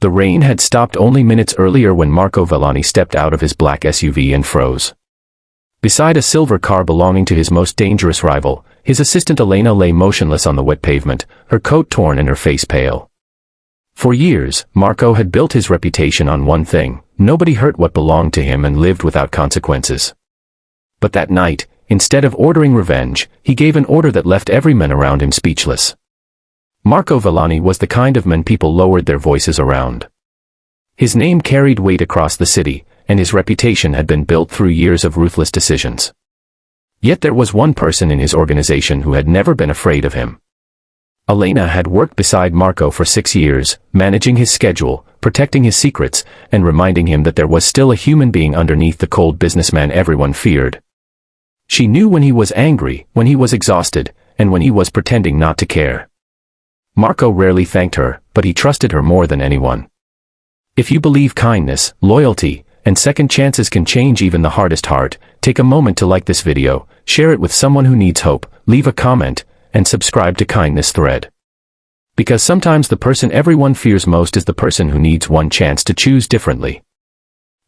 The rain had stopped only minutes earlier when Marco Villani stepped out of his black SUV and froze. Beside a silver car belonging to his most dangerous rival, his assistant Elena lay motionless on the wet pavement, her coat torn and her face pale. For years, Marco had built his reputation on one thing: nobody hurt what belonged to him and lived without consequences. But that night, instead of ordering revenge, he gave an order that left every man around him speechless. Marco Villani was the kind of man people lowered their voices around. His name carried weight across the city, and his reputation had been built through years of ruthless decisions. Yet there was one person in his organization who had never been afraid of him. Elena had worked beside Marco for 6 years, managing his schedule, protecting his secrets, and reminding him that there was still a human being underneath the cold businessman everyone feared. She knew when he was angry, when he was exhausted, and when he was pretending not to care. Marco rarely thanked her, but he trusted her more than anyone. If you believe kindness, loyalty, and second chances can change even the hardest heart, take a moment to like this video, share it with someone who needs hope, leave a comment, and subscribe to Kindness Thread. Because sometimes the person everyone fears most is the person who needs one chance to choose differently.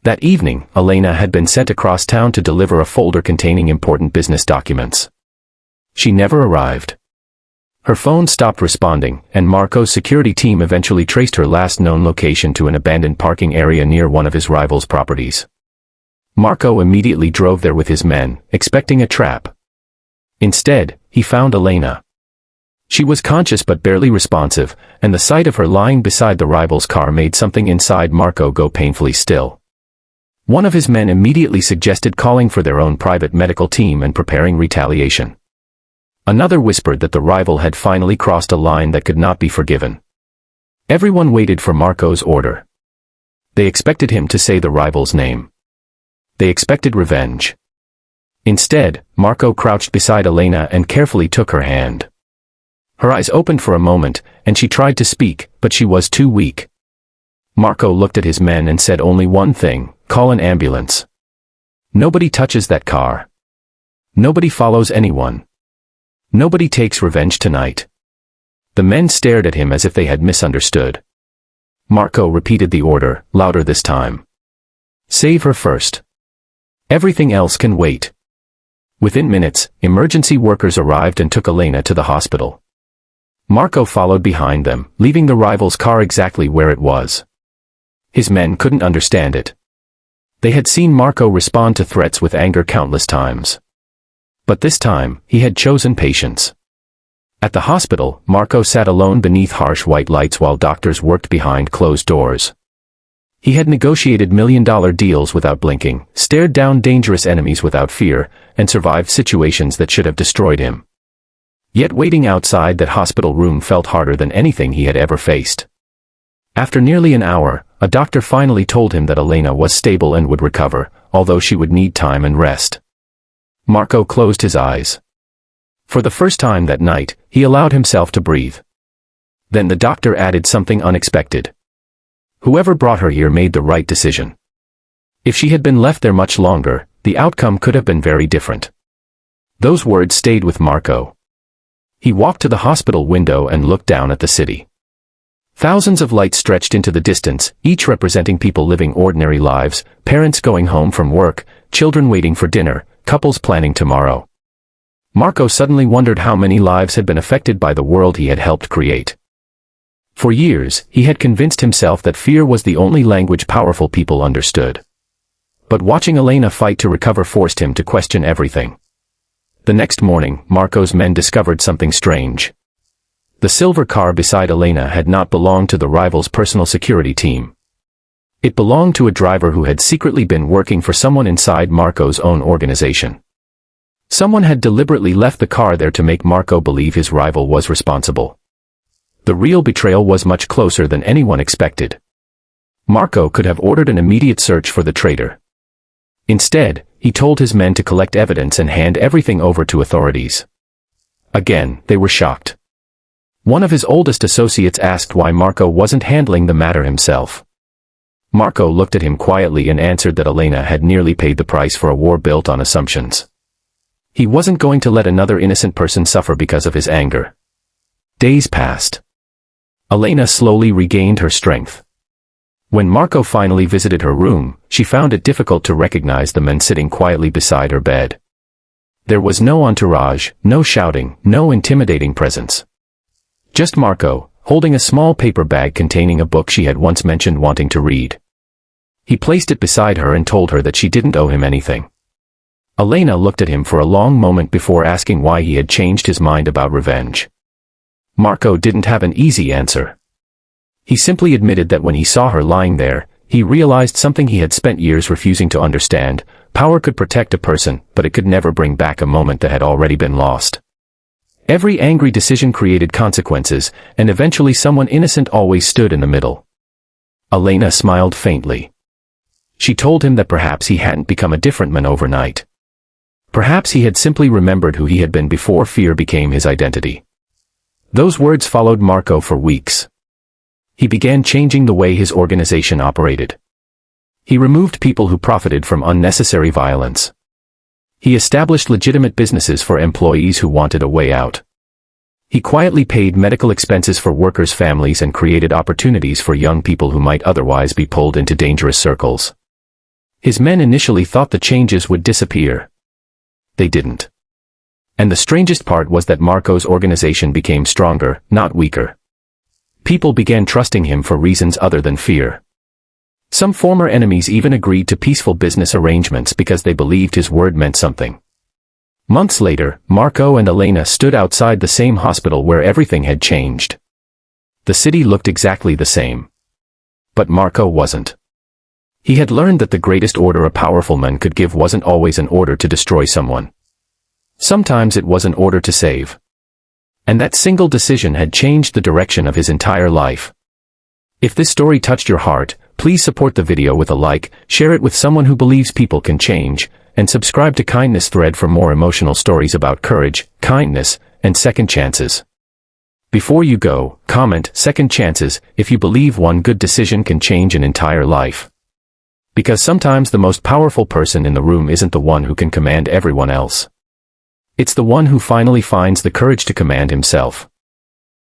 That evening, Elena had been sent across town to deliver a folder containing important business documents. She never arrived. Her phone stopped responding, and Marco's security team eventually traced her last known location to an abandoned parking area near one of his rivals' properties. Marco immediately drove there with his men, expecting a trap. Instead, he found Elena. She was conscious but barely responsive, and the sight of her lying beside the rival's car made something inside Marco go painfully still. One of his men immediately suggested calling for their own private medical team and preparing retaliation. Another whispered that the rival had finally crossed a line that could not be forgiven. Everyone waited for Marco's order. They expected him to say the rival's name. They expected revenge. Instead, Marco crouched beside Elena and carefully took her hand. Her eyes opened for a moment, and she tried to speak, but she was too weak. Marco looked at his men and said only one thing: call an ambulance. Nobody touches that car. Nobody follows anyone. Nobody takes revenge tonight. The men stared at him as if they had misunderstood. Marco repeated the order, louder this time. Save her first. Everything else can wait. Within minutes, emergency workers arrived and took Elena to the hospital. Marco followed behind them, leaving the rival's car exactly where it was. His men couldn't understand it. They had seen Marco respond to threats with anger countless times. But this time, he had chosen patience. At the hospital, Marco sat alone beneath harsh white lights while doctors worked behind closed doors. He had negotiated million-dollar deals without blinking, stared down dangerous enemies without fear, and survived situations that should have destroyed him. Yet waiting outside that hospital room felt harder than anything he had ever faced. After nearly an hour, a doctor finally told him that Elena was stable and would recover, although she would need time and rest. Marco closed his eyes. For the first time that night, he allowed himself to breathe. Then the doctor added something unexpected. Whoever brought her here made the right decision. If she had been left there much longer, the outcome could have been very different. Those words stayed with Marco. He walked to the hospital window and looked down at the city. Thousands of lights stretched into the distance, each representing people living ordinary lives, parents going home from work, children waiting for dinner, couples planning tomorrow. Marco suddenly wondered how many lives had been affected by the world he had helped create. For years, he had convinced himself that fear was the only language powerful people understood. But watching Elena fight to recover forced him to question everything. The next morning, Marco's men discovered something strange. The silver car beside Elena had not belonged to the rival's personal security team. It belonged to a driver who had secretly been working for someone inside Marco's own organization. Someone had deliberately left the car there to make Marco believe his rival was responsible. The real betrayal was much closer than anyone expected. Marco could have ordered an immediate search for the traitor. Instead, he told his men to collect evidence and hand everything over to authorities. Again, they were shocked. One of his oldest associates asked why Marco wasn't handling the matter himself. Marco looked at him quietly and answered that Elena had nearly paid the price for a war built on assumptions. He wasn't going to let another innocent person suffer because of his anger. Days passed. Elena slowly regained her strength. When Marco finally visited her room, she found it difficult to recognize the men sitting quietly beside her bed. There was no entourage, no shouting, no intimidating presence. Just Marco, holding a small paper bag containing a book she had once mentioned wanting to read. He placed it beside her and told her that she didn't owe him anything. Elena looked at him for a long moment before asking why he had changed his mind about revenge. Marco didn't have an easy answer. He simply admitted that when he saw her lying there, he realized something he had spent years refusing to understand: power could protect a person, but it could never bring back a moment that had already been lost. Every angry decision created consequences, and eventually someone innocent always stood in the middle. Elena smiled faintly. She told him that perhaps he hadn't become a different man overnight. Perhaps he had simply remembered who he had been before fear became his identity. Those words followed Marco for weeks. He began changing the way his organization operated. He removed people who profited from unnecessary violence. He established legitimate businesses for employees who wanted a way out. He quietly paid medical expenses for workers' families and created opportunities for young people who might otherwise be pulled into dangerous circles. His men initially thought the changes would disappear. They didn't. And the strangest part was that Marco's organization became stronger, not weaker. People began trusting him for reasons other than fear. Some former enemies even agreed to peaceful business arrangements because they believed his word meant something. Months later, Marco and Elena stood outside the same hospital where everything had changed. The city looked exactly the same. But Marco wasn't. He had learned that the greatest order a powerful man could give wasn't always an order to destroy someone. Sometimes it was an order to save. And that single decision had changed the direction of his entire life. If this story touched your heart, please support the video with a like, share it with someone who believes people can change, and subscribe to Kindness Thread for more emotional stories about courage, kindness, and second chances. Before you go, comment "second chances" if you believe one good decision can change an entire life. Because sometimes the most powerful person in the room isn't the one who can command everyone else. It's the one who finally finds the courage to command himself.